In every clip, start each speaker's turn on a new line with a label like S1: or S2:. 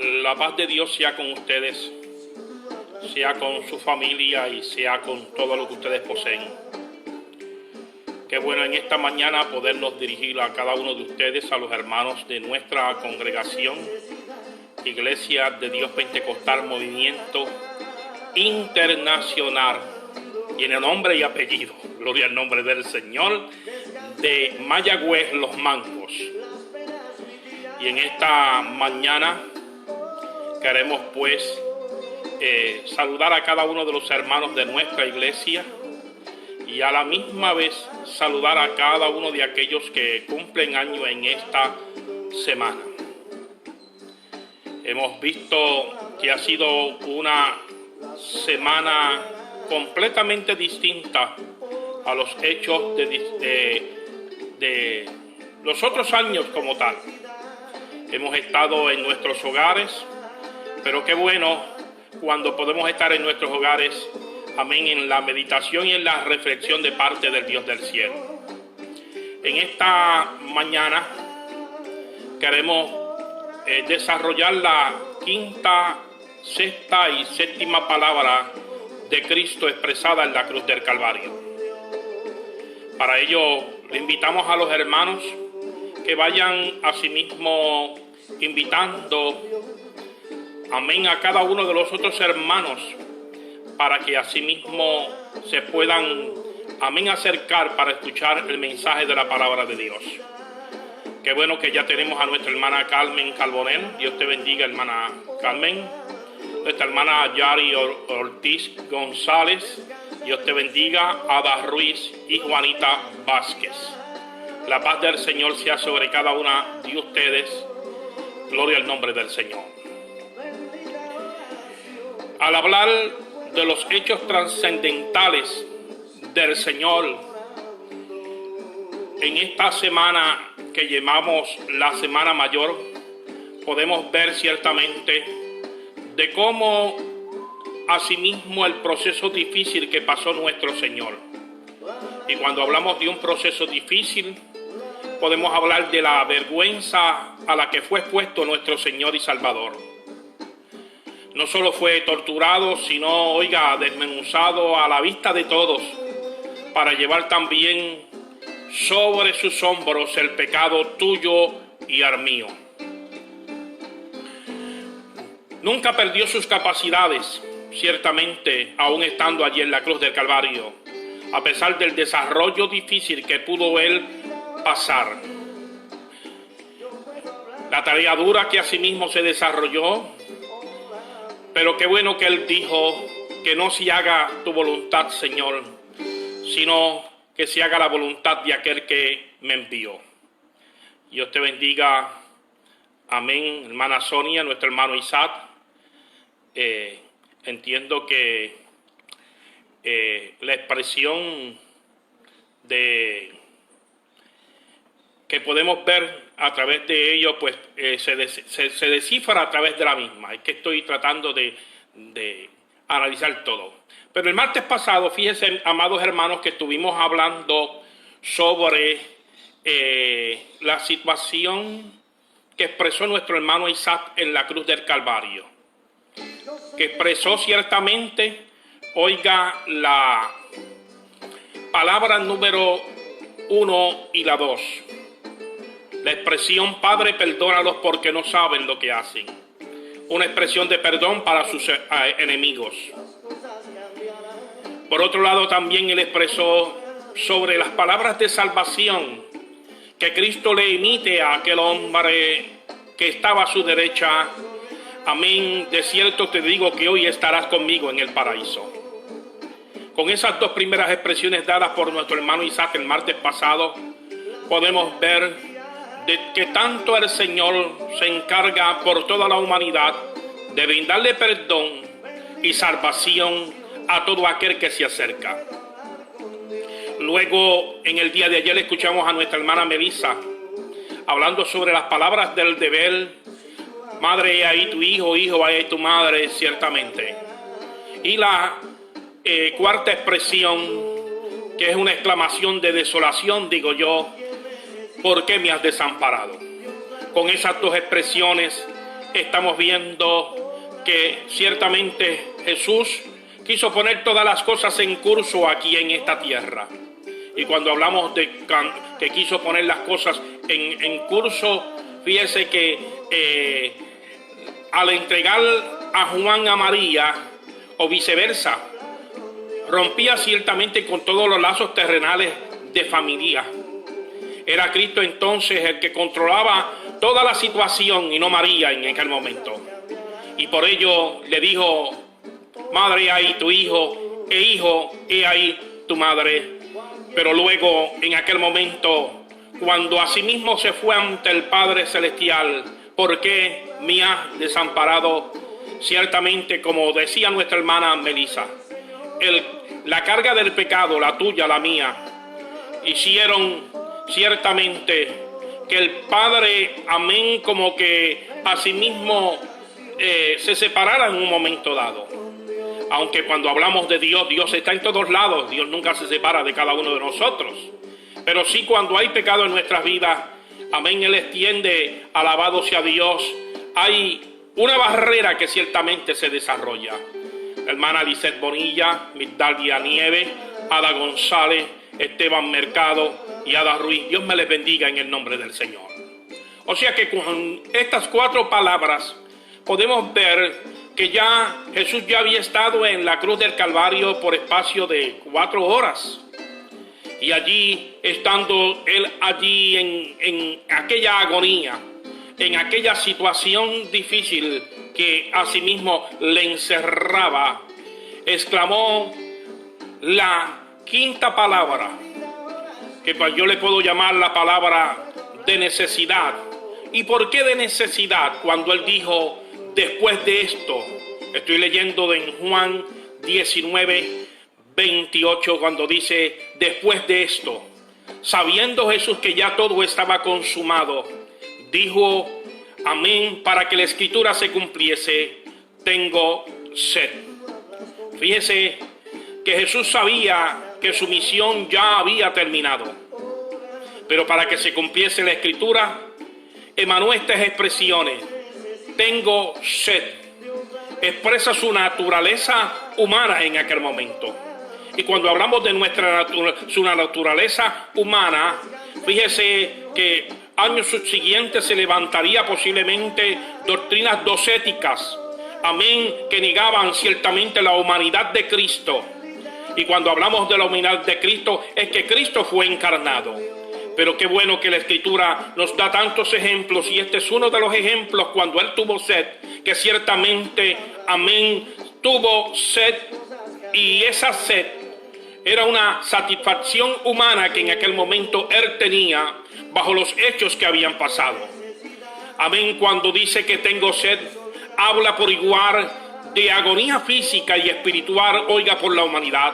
S1: La paz de Dios sea con ustedes, sea con su familia y sea con todo lo que ustedes poseen. Qué bueno en esta mañana podernos dirigir a cada uno de ustedes, a los hermanos de nuestra congregación, Iglesia de Dios Pentecostal Movimiento Internacional, y en el nombre y apellido, gloria al nombre del Señor, de Mayagüez, Los Mangos. Y en esta mañana queremos pues saludar a cada uno de los hermanos de nuestra iglesia y a la misma vez saludar a cada uno de aquellos que cumplen año en esta semana. Hemos visto que ha sido una semana completamente distinta a los hechos de los otros años como tal. Hemos estado en nuestros hogares, pero qué bueno cuando podemos estar en nuestros hogares, amén, en la meditación y en la reflexión de parte del Dios del cielo. En esta mañana queremos desarrollar la quinta, sexta y séptima palabra de Cristo expresada en la cruz del Calvario. Para ello le invitamos a los hermanos que vayan asimismo invitando, amén, a cada uno de los otros hermanos para que asimismo se puedan, amén, acercar para escuchar el mensaje de la palabra de Dios. Qué bueno que ya tenemos a nuestra hermana Carmen Carbonell. Dios te bendiga, hermana Carmen. Nuestra hermana Yari Ortiz González. Dios te bendiga. Ada Ruiz y Juanita Vázquez. La paz del Señor sea sobre cada una de ustedes. Gloria al nombre del Señor. Al hablar de los hechos trascendentales del Señor, en esta semana que llamamos la Semana Mayor, podemos ver ciertamente de cómo asimismo el proceso difícil que pasó nuestro Señor. Y cuando hablamos de un proceso difícil, podemos hablar de la vergüenza a la que fue expuesto nuestro Señor y Salvador. No solo fue torturado, sino, desmenuzado a la vista de todos, para llevar también sobre sus hombros el pecado tuyo y al mío. Nunca perdió sus capacidades, ciertamente, aún estando allí en la cruz del Calvario, a pesar del desarrollo difícil que pudo él pasar. La tarea dura que asimismo se desarrolló, pero qué bueno que él dijo que no se haga tu voluntad, Señor, sino que se haga la voluntad de aquel que me envió. Dios te bendiga, amén, hermana Sonia, nuestro hermano Isaac. Entiendo que la expresión que podemos ver a través de ello, pues se descifra a través de la misma. Es que estoy tratando de analizar todo. Pero el martes pasado, fíjense, amados hermanos, que estuvimos hablando sobre la situación que expresó nuestro hermano Isaac en la cruz del Calvario. Que expresó ciertamente, la palabra número 1 y la 2. La expresión, Padre, perdónalos porque no saben lo que hacen. Una expresión de perdón para sus enemigos. Por otro lado, también él expresó sobre las palabras de salvación que Cristo le emite a aquel hombre que estaba a su derecha. Amén, de cierto te digo que hoy estarás conmigo en el paraíso. Con esas dos primeras expresiones dadas por nuestro hermano Isaac el martes pasado, podemos ver de que tanto el Señor se encarga por toda la humanidad de brindarle perdón y salvación a todo aquel que se acerca. Luego, en el día de ayer escuchamos a nuestra hermana Melissa hablando sobre las palabras del deber. Madre, ahí tu hijo, hijo, ahí tu madre, ciertamente. Y la cuarta expresión, que es una exclamación de desolación, digo yo, ¿por qué me has desamparado? Con esas dos expresiones estamos viendo que ciertamente Jesús quiso poner todas las cosas en curso aquí en esta tierra. Y cuando hablamos de que quiso poner las cosas en curso, fíjese que al entregar a Juan a María, o viceversa, rompía ciertamente con todos los lazos terrenales de familia. Era Cristo entonces el que controlaba toda la situación y no María en aquel momento. Y por ello le dijo: madre, ahí tu hijo, e hijo, he ahí tu madre. Pero luego, en aquel momento, cuando asimismo se fue ante el Padre Celestial, ¿por qué me has desamparado? Ciertamente, como decía nuestra hermana Melissa, la carga del pecado, la tuya, la mía, hicieron ciertamente que el Padre, amén, como que asimismo se separara en un momento dado. Aunque cuando hablamos de Dios, Dios está en todos lados, Dios nunca se separa de cada uno de nosotros. Pero sí, cuando hay pecado en nuestras vidas, amén, Él extiende, alabado sea Dios, hay una barrera que ciertamente se desarrolla. Hermana Lisette Bonilla, Migdalia Nieves, Ada González, Esteban Mercado y Ada Ruiz, Dios me les bendiga en el nombre del Señor. O sea que con estas 4 palabras podemos ver que ya Jesús ya había estado en la cruz del Calvario por espacio de 4 horas. Y allí, estando Él allí en aquella agonía, en aquella situación difícil que asimismo le encerraba, exclamó la 5ª palabra, que pues yo le puedo llamar la palabra de necesidad. ¿Y por qué de necesidad? Cuando Él dijo: después de esto, estoy leyendo en Juan 19:28, cuando dice: después de esto, sabiendo Jesús que ya todo estaba consumado, dijo: amén, para que la escritura se cumpliese, tengo sed. Fíjese que Jesús sabía que su misión ya había terminado, pero para que se cumpliese la escritura, emanó estas expresiones: tengo sed. Expresa su naturaleza humana en aquel momento. Y cuando hablamos de su naturaleza humana, fíjese que años subsiguientes se levantaría posiblemente doctrinas docéticas, amén, que negaban ciertamente la humanidad de Cristo. Y cuando hablamos de la humanidad de Cristo, es que Cristo fue encarnado. Pero qué bueno que la Escritura nos da tantos ejemplos, y este es uno de los ejemplos cuando Él tuvo sed, que ciertamente, amén, tuvo sed, y esa sed era una satisfacción humana que en aquel momento Él tenía bajo los hechos que habían pasado. Amén, cuando dice que tengo sed, habla por igual de agonía física y espiritual, oiga, por la humanidad.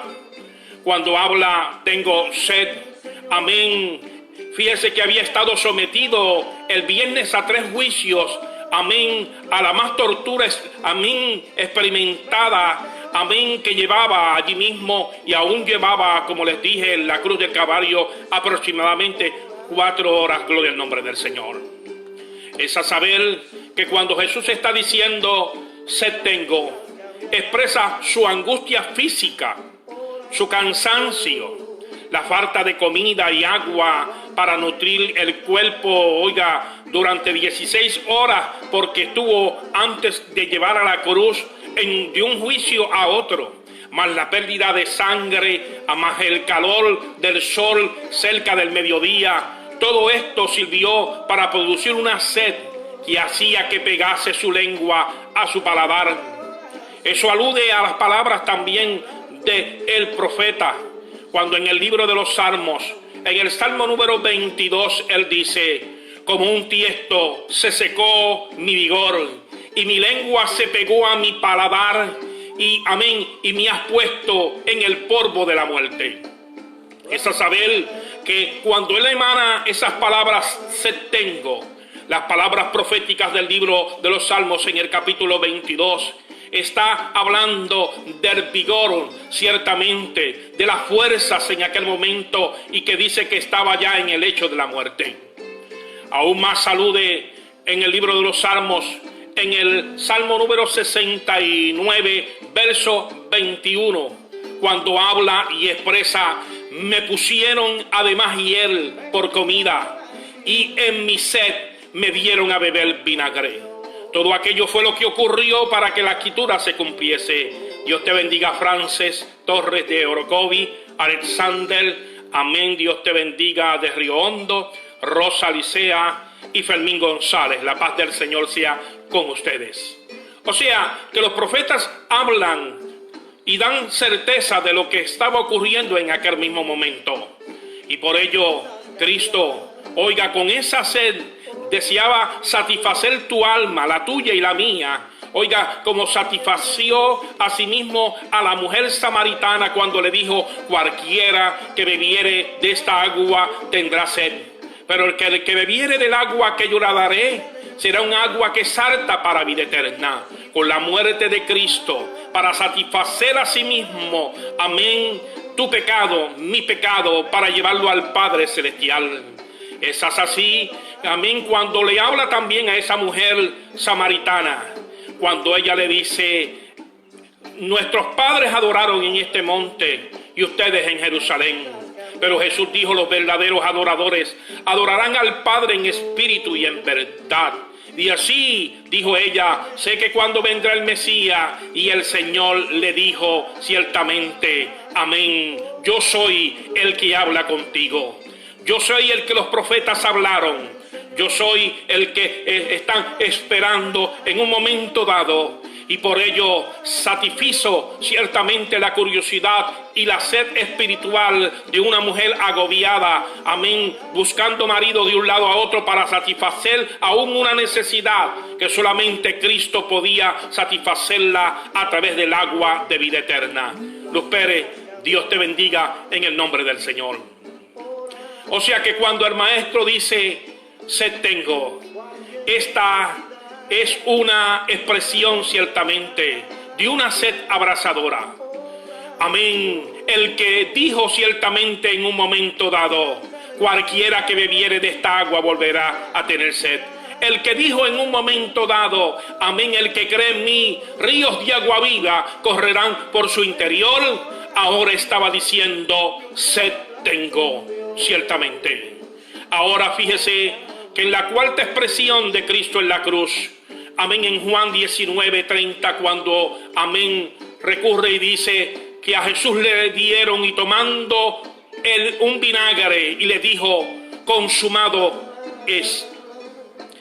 S1: Cuando habla tengo sed, amén, fíjese que había estado sometido el viernes a 3 juicios, amén, a la más tortura, amén, experimentada, amén, que llevaba allí mismo, y aún llevaba, como les dije, en la cruz del Calvario aproximadamente 4 horas, gloria al nombre del Señor. Es a saber que cuando Jesús está diciendo sed tengo, expresa su angustia física, su cansancio, la falta de comida y agua para nutrir el cuerpo, oiga, durante 16 horas, porque estuvo antes de llevar a la cruz de un juicio a otro, más la pérdida de sangre, más el calor del sol cerca del mediodía. Todo esto sirvió para producir una sed que hacía que pegase su lengua a su paladar. Eso alude a las palabras también del profeta, cuando en el libro de los Salmos, en el Salmo número 22, él dice: como un tiesto se secó mi vigor, y mi lengua se pegó a mi paladar, y amén, y me has puesto en el polvo de la muerte. Es a saber que cuando él emana esas palabras, sed tengo, las palabras proféticas del libro de los Salmos en el capítulo 22, está hablando del vigor, ciertamente, de las fuerzas en aquel momento, y que dice que estaba ya en el lecho de la muerte. Aún más alude en el libro de los Salmos, en el Salmo número 69, verso 21, cuando habla y expresa: me pusieron además hiel por comida, y en mi sed me dieron a beber vinagre. Todo aquello fue lo que ocurrió para que la escritura se cumpliese. Dios te bendiga, Frances Torres de Orocovi, Alexander, amén. Dios te bendiga de Río Hondo, Rosa Licea y Fermín González. La paz del Señor sea con ustedes. O sea, que los profetas hablan y dan certeza de lo que estaba ocurriendo en aquel mismo momento. Y por ello, Cristo, oiga, con esa sed, deseaba satisfacer tu alma, la tuya y la mía. Oiga, como satisfació a sí mismo a la mujer samaritana cuando le dijo: cualquiera que bebiere de esta agua tendrá sed, pero el que bebiere del agua que yo le daré será un agua que salta para vida eterna. Con la muerte de Cristo, para satisfacer a sí mismo, amén, tu pecado, mi pecado, para llevarlo al Padre Celestial. Es así, amén, cuando le habla también a esa mujer samaritana, cuando ella le dice: nuestros padres adoraron en este monte y ustedes en Jerusalén. Pero Jesús dijo: los verdaderos adoradores adorarán al Padre en espíritu y en verdad. Y así, dijo ella, sé que cuando vendrá el Mesías. Y el Señor le dijo ciertamente: amén, yo soy el que habla contigo. Yo soy el que los profetas hablaron. Yo soy el que están esperando en un momento dado. Y por ello satisfizo ciertamente la curiosidad y la sed espiritual de una mujer agobiada, amén, buscando marido de un lado a otro para satisfacer aún una necesidad que solamente Cristo podía satisfacerla a través del agua de vida eterna. Luz Pérez, Dios te bendiga en el nombre del Señor. O sea que cuando el maestro dice: sed tengo, esta es una expresión ciertamente de una sed abrasadora. Amén. El que dijo ciertamente en un momento dado: cualquiera que bebiere de esta agua volverá a tener sed. El que dijo en un momento dado: amén, el que cree en mí, ríos de agua viva correrán por su interior. Ahora estaba diciendo: sed tengo, ciertamente. Ahora fíjese que en la cuarta expresión de Cristo en la cruz, amén, en Juan 19:30, cuando, amén, recurre y dice que a Jesús le dieron, y tomando un vinagre, y le dijo: consumado es.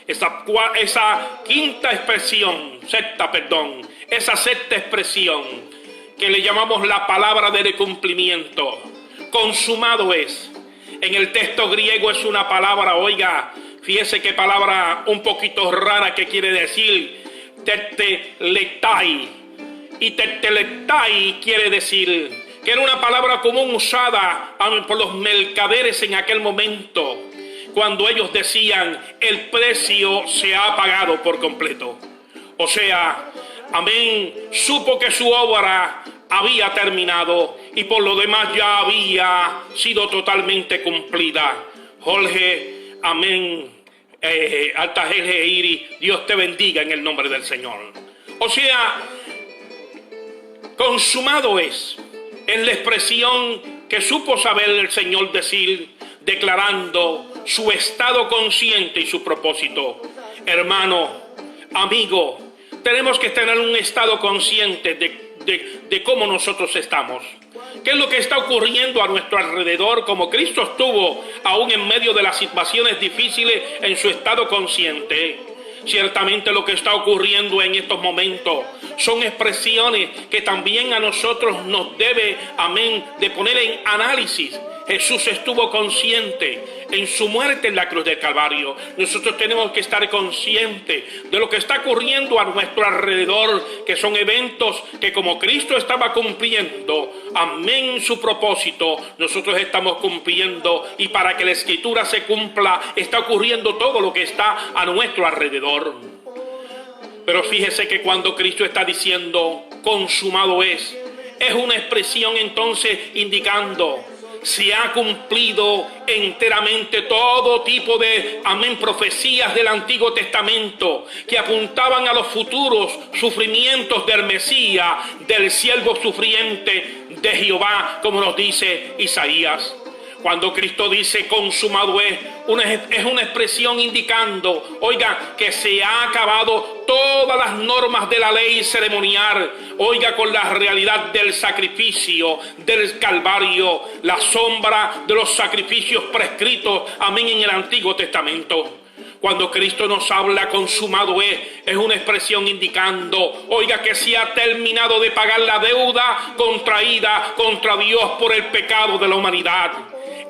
S1: Esa quinta expresión, esa sexta expresión, que le llamamos la palabra del cumplimiento, consumado es. En el texto griego es una palabra, oiga, fíjese qué palabra un poquito rara que quiere decir tetelestai. Y tetelestai quiere decir que era una palabra común usada por los mercaderes en aquel momento, cuando ellos decían: el precio se ha pagado por completo. O sea, amén, supo que su obra había terminado y por lo demás ya había sido totalmente cumplida. Jorge, amén, Altajerje Iri, Dios te bendiga en el nombre del Señor. O sea, consumado es la expresión que supo saber el Señor decir, declarando su estado consciente y su propósito. Hermano, amigo, tenemos que tener un estado consciente de cómo nosotros estamos. ¿Qué es lo que está ocurriendo a nuestro alrededor? Como Cristo estuvo aún en medio de las situaciones difíciles en su estado consciente. Ciertamente lo que está ocurriendo en estos momentos son expresiones que también a nosotros nos debe, amén, de poner en análisis. Jesús estuvo consciente en su muerte en la cruz del Calvario. Nosotros tenemos que estar conscientes de lo que está ocurriendo a nuestro alrededor, que son eventos que como Cristo estaba cumpliendo, amén, su propósito, nosotros estamos cumpliendo, y para que la Escritura se cumpla está ocurriendo todo lo que está a nuestro alrededor. Pero fíjese que cuando Cristo está diciendo consumado es una expresión entonces indicando se ha cumplido enteramente todo tipo de, profecías del Antiguo Testamento que apuntaban a los futuros sufrimientos del Mesías, del siervo sufriente de Jehová, como nos dice Isaías. Cuando Cristo dice consumado es una expresión indicando, oiga, que se ha acabado todas las normas de la ley ceremonial, oiga, con la realidad del sacrificio, del Calvario, la sombra de los sacrificios prescritos, en el Antiguo Testamento. Cuando Cristo nos habla consumado es una expresión indicando, oiga, que se ha terminado de pagar la deuda contraída contra Dios por el pecado de la humanidad.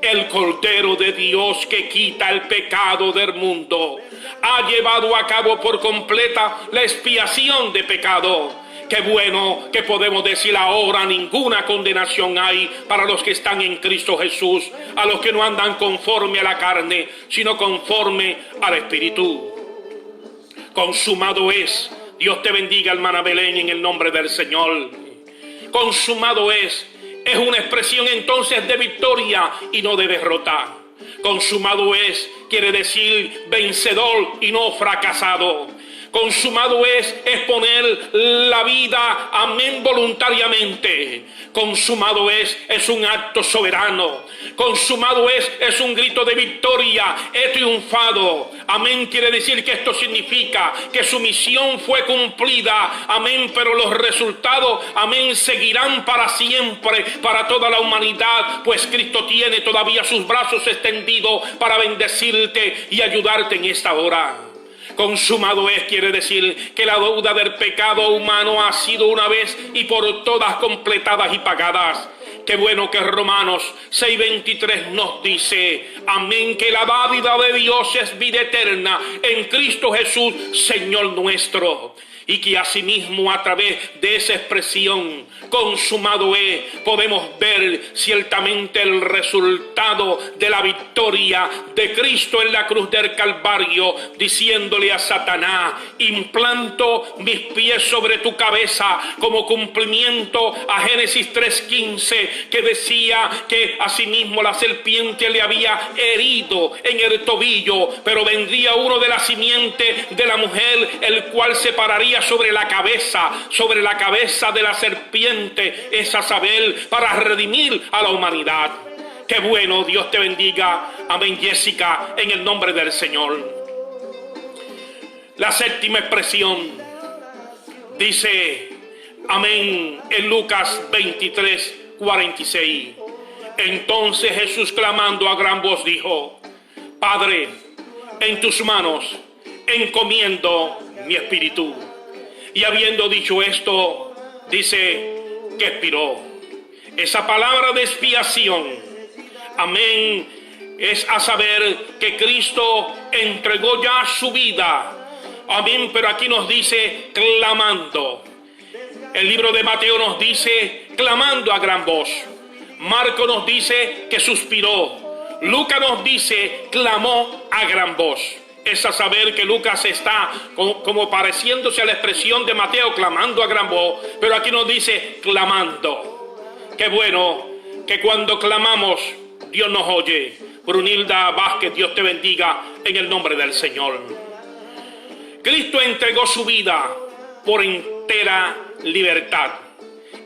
S1: El Cordero de Dios que quita el pecado del mundo ha llevado a cabo por completa la expiación de pecado. Qué bueno que podemos decir ahora ninguna condenación hay para los que están en Cristo Jesús, a los que no andan conforme a la carne, sino conforme al Espíritu. Consumado es. Dios te bendiga, hermana Belén, en el nombre del Señor. Consumado es una expresión entonces de victoria y no de derrota. Consumado es quiere decir vencedor y no fracasado. Consumado es poner la vida, voluntariamente. Consumado es un acto soberano. Consumado es un grito de victoria. He triunfado. Quiere decir que esto significa que su misión fue cumplida. Pero los resultados, seguirán para siempre, para toda la humanidad, pues Cristo tiene todavía sus brazos extendidos para bendecirte y ayudarte en esta hora. Consumado es quiere decir que la deuda del pecado humano ha sido una vez y por todas completadas y pagadas. Qué bueno que Romanos 6:23 nos dice, que la dádiva de Dios es vida eterna en Cristo Jesús, Señor nuestro. Y que asimismo a través de esa expresión, consumado es, podemos ver ciertamente el resultado de la victoria de Cristo en la cruz del Calvario, diciéndole a Satanás, implanto mis pies sobre tu cabeza, como cumplimiento a Génesis 3:15, que decía que asimismo la serpiente le había herido en el tobillo, pero vendría uno de la simiente de la mujer, el cual se pararía sobre la cabeza de la serpiente, es a saber, para redimir a la humanidad. Qué bueno, Dios te bendiga, Jessica, en el nombre del Señor. La séptima expresión dice, en Lucas 23:46. Entonces Jesús, clamando a gran voz, dijo, Padre, en tus manos encomiendo mi espíritu. Y habiendo dicho esto, dice que expiró. Esa palabra de expiación, es a saber que Cristo entregó ya su vida. Pero aquí nos dice clamando. El libro de Mateo nos dice clamando a gran voz. Marco nos dice que suspiró. Lucas nos dice clamó a gran voz. Es a saber que Lucas está como pareciéndose a la expresión de Mateo, clamando a gran voz, pero aquí nos dice clamando. Qué bueno que cuando clamamos Dios nos oye. Brunilda Vázquez, Dios te bendiga en el nombre del Señor. Cristo entregó su vida por entera libertad.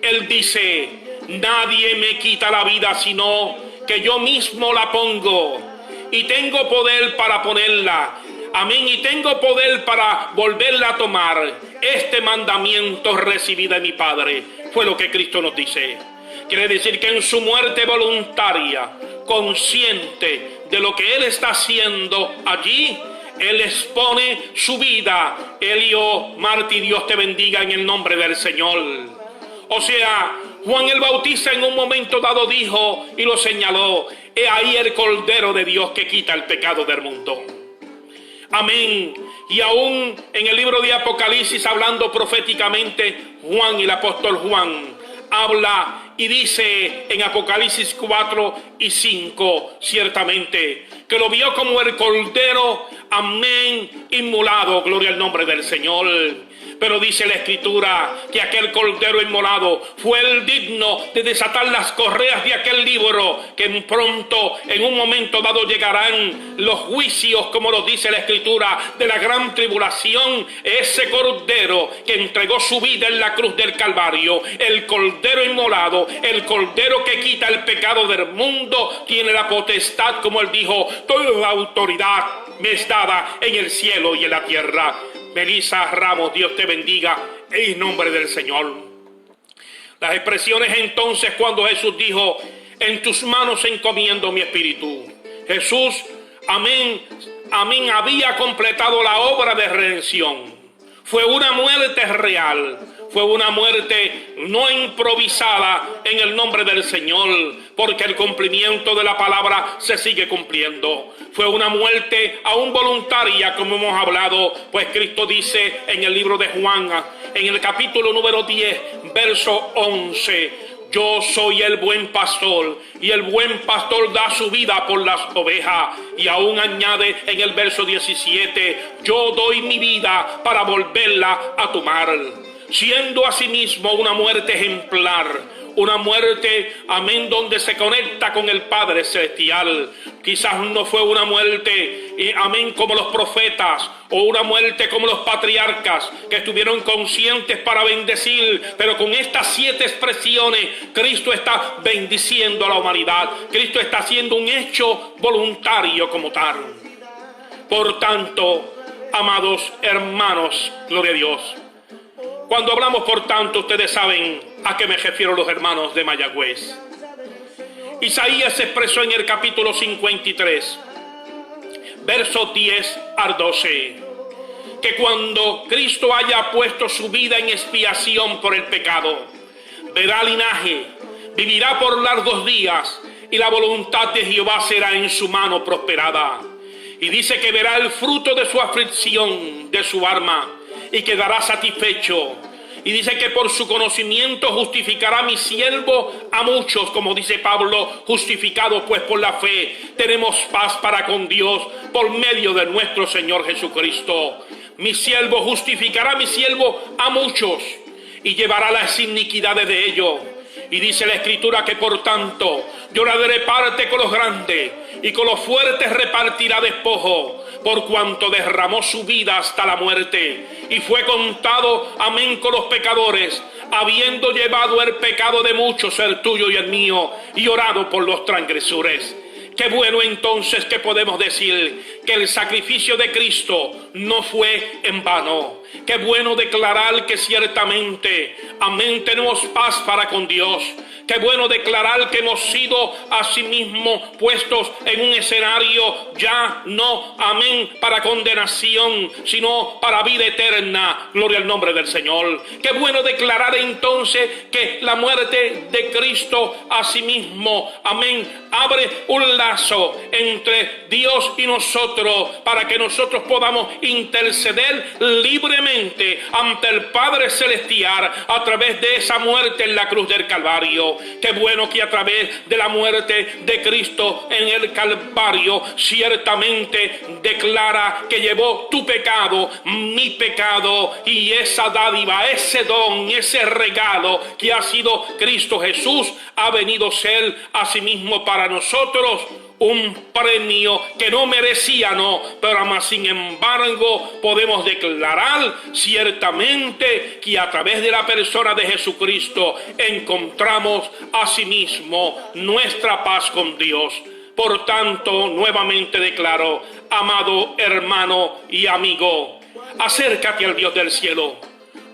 S1: Él dice, nadie me quita la vida sino que yo mismo la pongo, y tengo poder para ponerla. Y tengo poder para volverla a tomar. Este mandamiento recibí de mi Padre. Fue lo que Cristo nos dice. Quiere decir que en su muerte voluntaria, consciente de lo que Él está haciendo allí, Él expone su vida. Elio Martí, Dios te bendiga en el nombre del Señor. O sea, Juan el Bautista en un momento dado dijo y lo señaló, he ahí el Cordero de Dios que quita el pecado del mundo. Y aún en el libro de Apocalipsis, hablando proféticamente, Juan, el apóstol Juan, habla y dice en Apocalipsis 4:5, ciertamente, que lo vio como el Cordero, inmolado, gloria al nombre del Señor. Pero dice la Escritura que aquel cordero inmolado fue el digno de desatar las correas de aquel libro, que pronto, en un momento dado, llegarán los juicios, como lo dice la Escritura, de la gran tribulación. Ese cordero que entregó su vida en la cruz del Calvario, el cordero inmolado, el cordero que quita el pecado del mundo, tiene la potestad, como él dijo: toda la autoridad me es dada en el cielo y en la tierra. Melissa Ramos, Dios te bendiga en nombre del Señor. Las expresiones entonces cuando Jesús dijo: en tus manos encomiendo mi espíritu. Jesús, amén, amén, había completado la obra de redención. Fue una muerte real, fue una muerte no improvisada en el nombre del Señor, porque el cumplimiento de la palabra se sigue cumpliendo. Fue una muerte aún voluntaria, como hemos hablado, pues Cristo dice en el libro de Juan, en el capítulo número 10, verso 11, yo soy el buen pastor, y el buen pastor da su vida por las ovejas. Y aún añade en el verso 17, yo doy mi vida para volverla a tomar. Siendo asimismo una muerte ejemplar, una muerte, amén, donde se conecta con el Padre Celestial. Quizás no fue una muerte, amén, como los profetas, o una muerte como los patriarcas, que estuvieron conscientes para bendecir, pero con estas 7 expresiones, Cristo está bendiciendo a la humanidad. Cristo está haciendo un hecho voluntario como tal. Por tanto, amados hermanos, gloria a Dios. Cuando hablamos, por tanto, ustedes saben a qué me refiero, los hermanos de Mayagüez. Isaías se expresó en el capítulo 53, versos 10 al 12, que cuando Cristo haya puesto su vida en expiación por el pecado, verá linaje, vivirá por largos días, y la voluntad de Jehová será en su mano prosperada. Y dice que verá el fruto de su aflicción, de su arma, y quedará satisfecho. Y dice que por su conocimiento justificará mi siervo a muchos, como dice Pablo, justificados pues por la fe. Tenemos paz para con Dios por medio de nuestro Señor Jesucristo. Mi siervo justificará mi siervo a muchos y llevará las iniquidades de ellos. Y dice la Escritura que por tanto yo le daré parte con los grandes, y con los fuertes repartirá despojo, por cuanto derramó su vida hasta la muerte, y fue contado, amén, con los pecadores, habiendo llevado el pecado de muchos, el tuyo y el mío, y orado por los transgresores. Qué bueno entonces que podemos decir que el sacrificio de Cristo no fue en vano. Qué bueno declarar que ciertamente, amén, tenemos paz para con Dios. Qué bueno declarar que hemos sido asimismo puestos en un escenario ya no, amén, para condenación, sino para vida eterna. Gloria al nombre del Señor. Qué bueno declarar entonces que la muerte de Cristo asimismo, amén, abre un lazo entre Dios y nosotros, para que nosotros podamos interceder libremente ante el Padre Celestial a través de esa muerte en la cruz del Calvario. Qué bueno que a través de la muerte de Cristo en el Calvario ciertamente declara que llevó tu pecado, mi pecado, y esa dádiva, ese don, ese regalo que ha sido Cristo Jesús, ha venido a ser asimismo para nosotros un premio que no merecía, pero más sin embargo podemos declarar ciertamente que a través de la persona de Jesucristo encontramos asimismo nuestra paz con Dios. Por tanto, nuevamente declaro, amado hermano y amigo, acércate al Dios del cielo,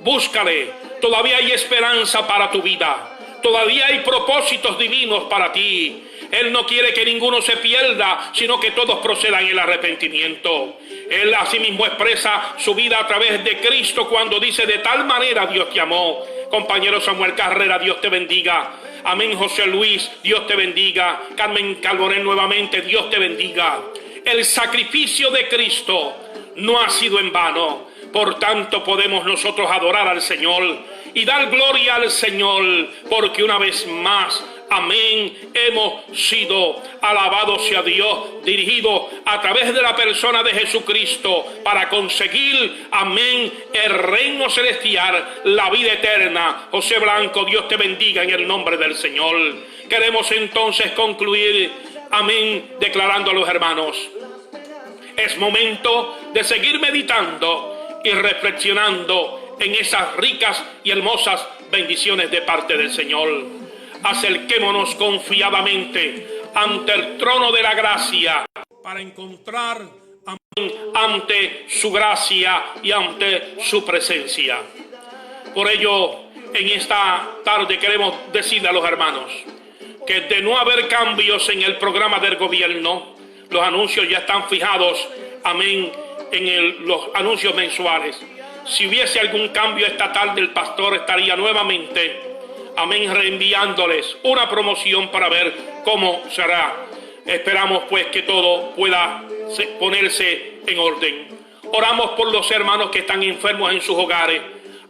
S1: búscale, todavía hay esperanza para tu vida. Todavía hay propósitos divinos para ti. Él no quiere que ninguno se pierda, sino que todos procedan en el arrepentimiento. Él asimismo expresa su vida a través de Cristo cuando dice: de tal manera Dios te amó. Compañero Samuel Carrera, Dios te bendiga. Amén. José Luis, Dios te bendiga. Carmen Calvorén, nuevamente, Dios te bendiga. El sacrificio de Cristo no ha sido en vano. Por tanto, podemos nosotros adorar al Señor y dar gloria al Señor, porque una vez más amén, hemos sido, alabado sea Dios, dirigidos a través de la persona de Jesucristo para conseguir, amén, el reino celestial, la vida eterna. José Blanco, Dios te bendiga en el nombre del Señor. Queremos entonces concluir, amén, declarando a los hermanos: es momento de seguir meditando y reflexionando en esas ricas y hermosas bendiciones de parte del Señor. Acerquémonos confiadamente ante el trono de la gracia para encontrar, amén, ante su gracia y ante su presencia. Por ello, en esta tarde queremos decirle a los hermanos que de no haber cambios en el programa del gobierno, los anuncios ya están fijados, amén, en los anuncios mensuales. Si hubiese algún cambio esta tarde, el pastor estaría nuevamente, amén, reenviándoles una promoción para ver cómo será. Esperamos pues que todo pueda ponerse en orden. Oramos por los hermanos que están enfermos en sus hogares: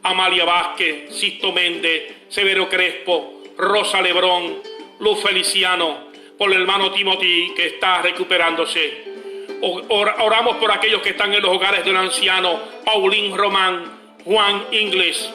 S1: Amalia Vázquez, Sisto Méndez, Severo Crespo, Rosa Lebrón, Luz Feliciano, por el hermano Timothy que está recuperándose. Oramos por aquellos que están en los hogares del anciano: Paulín Román, Juan Ingles.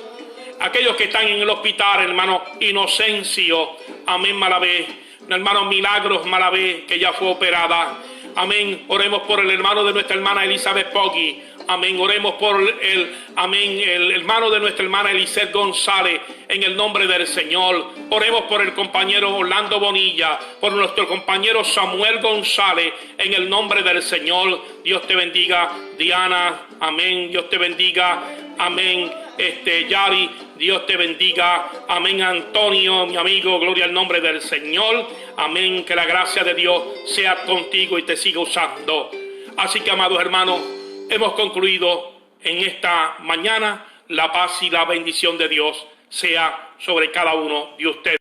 S1: Aquellos que están en el hospital, hermano Inocencio, amén, Malavé, hermano Milagros Malavé, que ya fue operada, amén. Oremos por el hermano de nuestra hermana Elizabeth Poggi, amén. Oremos por el hermano de nuestra hermana Eliseth González, en el nombre del Señor. Oremos por el compañero Orlando Bonilla, por nuestro compañero Samuel González, en el nombre del Señor. Dios te bendiga, Diana, amén. Dios te bendiga, amén. Yari, Dios te bendiga, amén. Antonio, mi amigo, gloria al nombre del Señor, amén. Que la gracia de Dios sea contigo y te siga usando. Así que, amados hermanos, hemos concluido en esta mañana. La paz y la bendición de Dios sea sobre cada uno de ustedes.